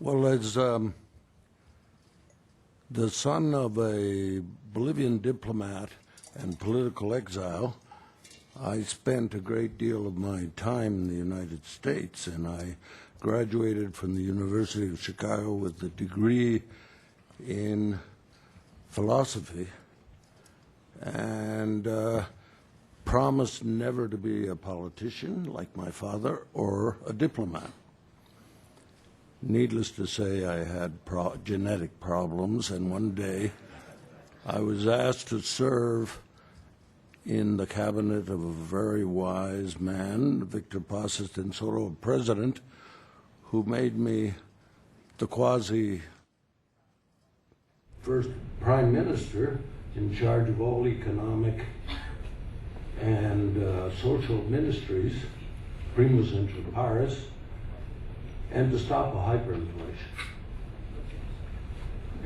Well, as the son of a Bolivian diplomat and political exile, I spent a great deal of my time in the United States, and I graduated from the University of Chicago with a degree in philosophy and promised never to be a politician like my father or a diplomat. Needless to say, I had genetic problems, and one day I was asked to serve in the cabinet of a very wise man, Victor Passes Tensoro, a president, who made me the quasi-first prime minister in charge of all economic and social ministries, primus inter pares, and to stop a hyperinflation.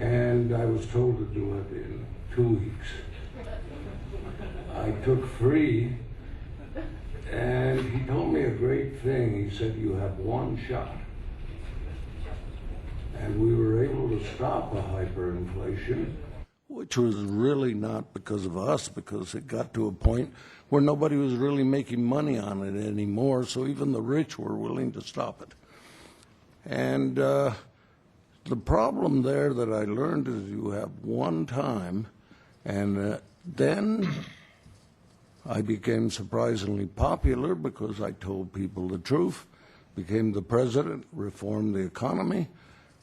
And I was told to do it in 2 weeks. I took 3, and he told me a great thing. He said, "You have one shot." And we were able to stop a hyperinflation, which was really not because of us, because it got to a point where nobody was really making money on it anymore, so even the rich were willing to stop it. And the problem there that I learned is you have one time, and then I became surprisingly popular because I told people the truth, became the president, reformed the economy,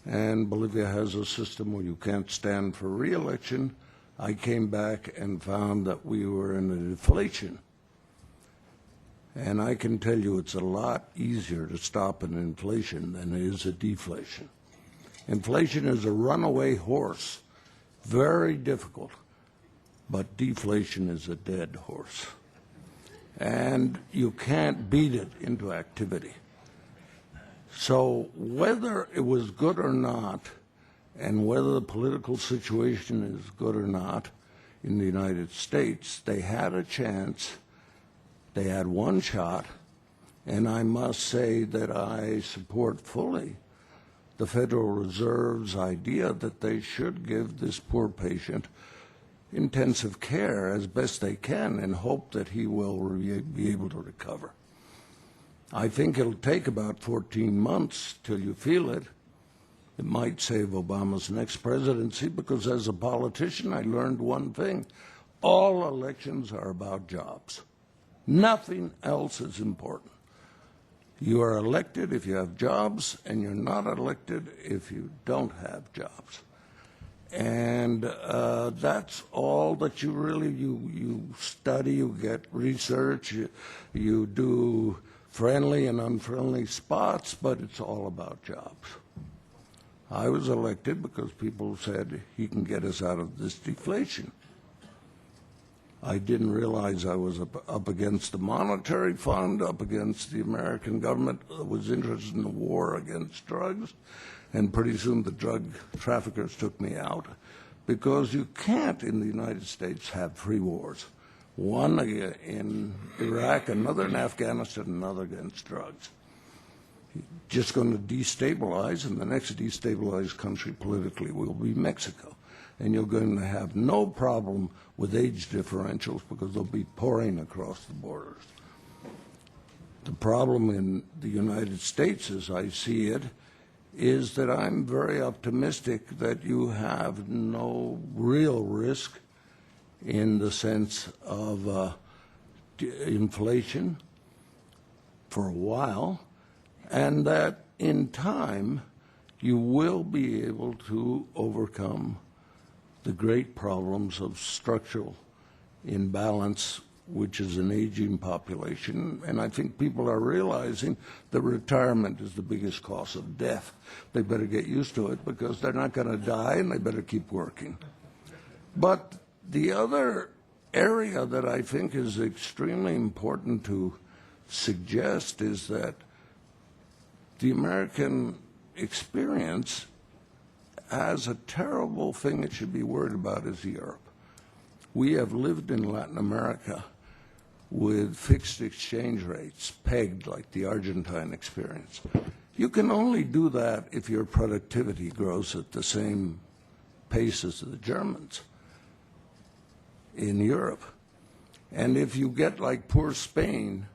and Bolivia has a system where you can't stand for re-election. I came back and found that we were in an inflation. And I can tell you it's a lot easier to stop an inflation than it is a deflation. Inflation is a runaway horse, very difficult, but deflation is a dead horse. And you can't beat it into activity. So whether it was good or not, and whether the political situation is good or not in the United States, they had a chance. They had one shot, and I must say that I support fully the Federal Reserve's idea that they should give this poor patient intensive care as best they can and hope that he will be able to recover. I think it'll take about 14 months till you feel it. It might save Obama's next presidency because as a politician I learned one thing: all elections are about jobs. Nothing else is important. You are elected if you have jobs, and you're not elected if you don't have jobs. And that's all that you really, you study, you get research, you do friendly and unfriendly spots, but it's all about jobs. I was elected because people said he can get us out of this deflation. I didn't realize I was up against the monetary fund, up against the American government that was interested in the war against drugs, and pretty soon the drug traffickers took me out, because you can't in the United States have 3 wars. One in Iraq, another in Afghanistan, another against drugs. You're just going to destabilize, and the next destabilized country politically will be Mexico. And you're going to have no problem with age differentials because they'll be pouring across the borders. The problem in the United States, as I see it, is that I'm very optimistic that you have no real risk in the sense of inflation for a while, and that in time you will be able to overcome the great problems of structural imbalance, which is an aging population. And I think people are realizing that retirement is the biggest cause of death. They better get used to it because they're not going to die, and they better keep working. But the other area that I think is extremely important to suggest is that the American experience has a terrible thing it should be worried about is Europe. We have lived in Latin America with fixed exchange rates pegged like the Argentine experience. You can only do that if your productivity grows at the same pace as the Germans in Europe. And if you get like poor Spain,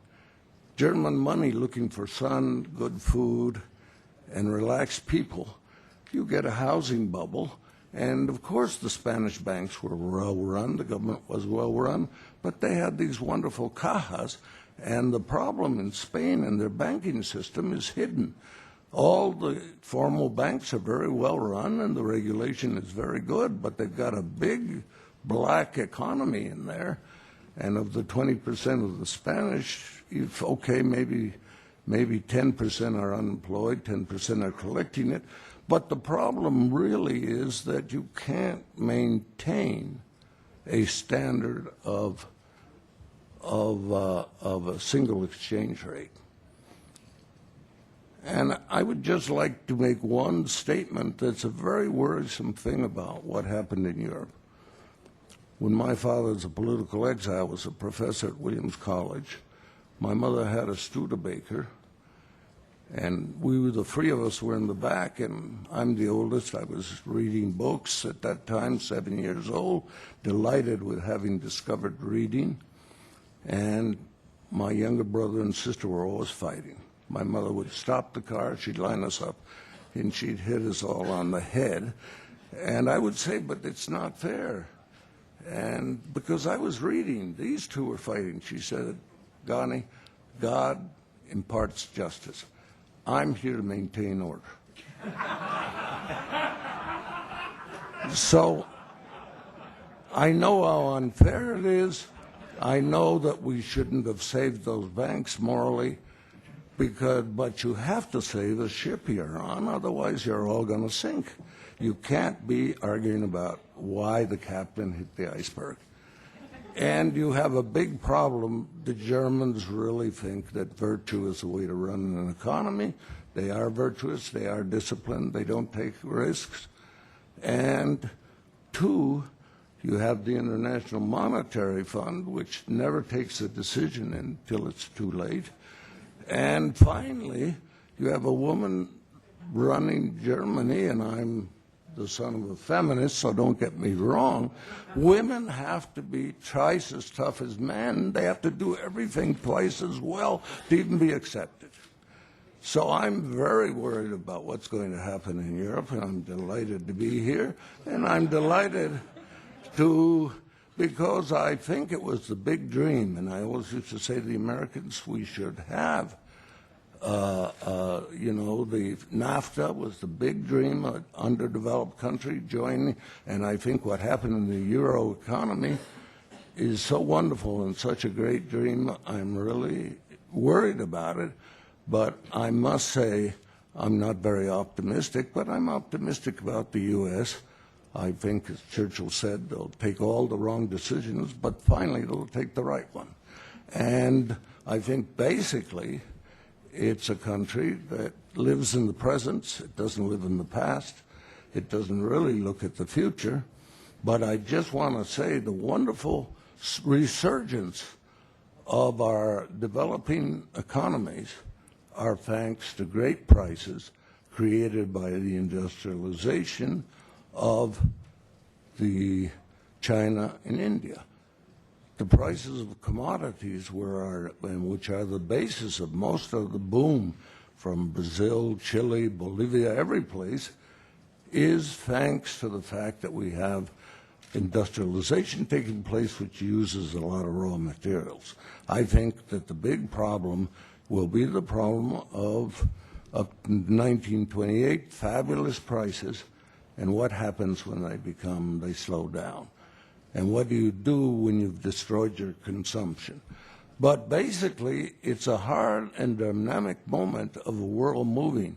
German money looking for sun, good food, and relaxed people, you get a housing bubble. And of course the Spanish banks were well run, the government was well run, but they had these wonderful cajas. And the problem in Spain and their banking system is hidden. All the formal banks are very well run and the regulation is very good, but they've got a big black economy in there. And of the 20% of the Spanish, if okay, maybe 10% are unemployed, 10% are collecting it. But the problem really is that you can't maintain a standard of a single exchange rate. And I would just like to make one statement that's a very worrisome thing about what happened in Europe. When my father was a political exile, was a professor at Williams College, my mother had a Studebaker, and the three of us were in the back, and I'm the oldest. I was reading books at that time, 7 years old, delighted with having discovered reading. And my younger brother and sister were always fighting. My mother would stop the car, she'd line us up, and she'd hit us all on the head. And I would say, but it's not fair. And because I was reading, these two were fighting. She said, Ghani, God imparts justice. I'm here to maintain order. So I know how unfair it is. I know that we shouldn't have saved those banks morally, but you have to save the ship you're on, otherwise you're all going to sink. You can't be arguing about why the captain hit the iceberg. And you have a big problem. The Germans really think that virtue is the way to run an economy. They are virtuous, they are disciplined, they don't take risks. And two, you have the International Monetary Fund, which never takes a decision until it's too late. And finally, you have a woman running Germany, and I'm the son of a feminist, so don't get me wrong. Women have to be twice as tough as men. They have to do everything twice as well to even be accepted. So I'm very worried about what's going to happen in Europe, and I'm delighted to be here, and I'm delighted because I think it was the big dream, and I always used to say to the Americans, we should have, the NAFTA was the big dream, an underdeveloped country joining, and I think what happened in the Euro economy is so wonderful and such a great dream. I'm really worried about it, but I must say I'm not very optimistic, but I'm optimistic about the U.S. I think, as Churchill said, they'll take all the wrong decisions, but finally they'll take the right one. And I think basically it's a country that lives in the present. It doesn't live in the past. It doesn't really look at the future. But I just want to say the wonderful resurgence of our developing economies are thanks to great prices created by the industrialization of the China and India. The prices of commodidies which are the basis of most of the boom from Brazil, Chile, Bolivia, every place, is thanks to the fact that we have industrialization taking place, which uses a lot of raw materials. I think that the big problem will be the problem of 1928, fabulous prices, and what happens when they slow down. And what do you do when you've destroyed your consumption? But basically, it's a hard and dynamic moment of the world moving.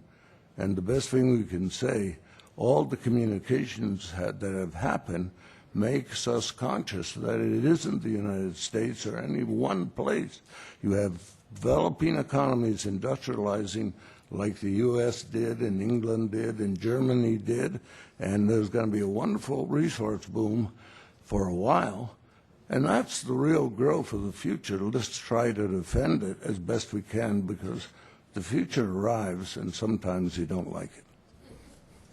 And the best thing we can say, all the communications that have happened makes us conscious that it isn't the United States or any one place. You have developing economies industrializing like the U.S. did and England did and Germany did, and there's going to be a wonderful resource boom for a while, and that's the real growth of the future. Let's try to defend it as best we can, because The future arrives, and sometimes you don't like it.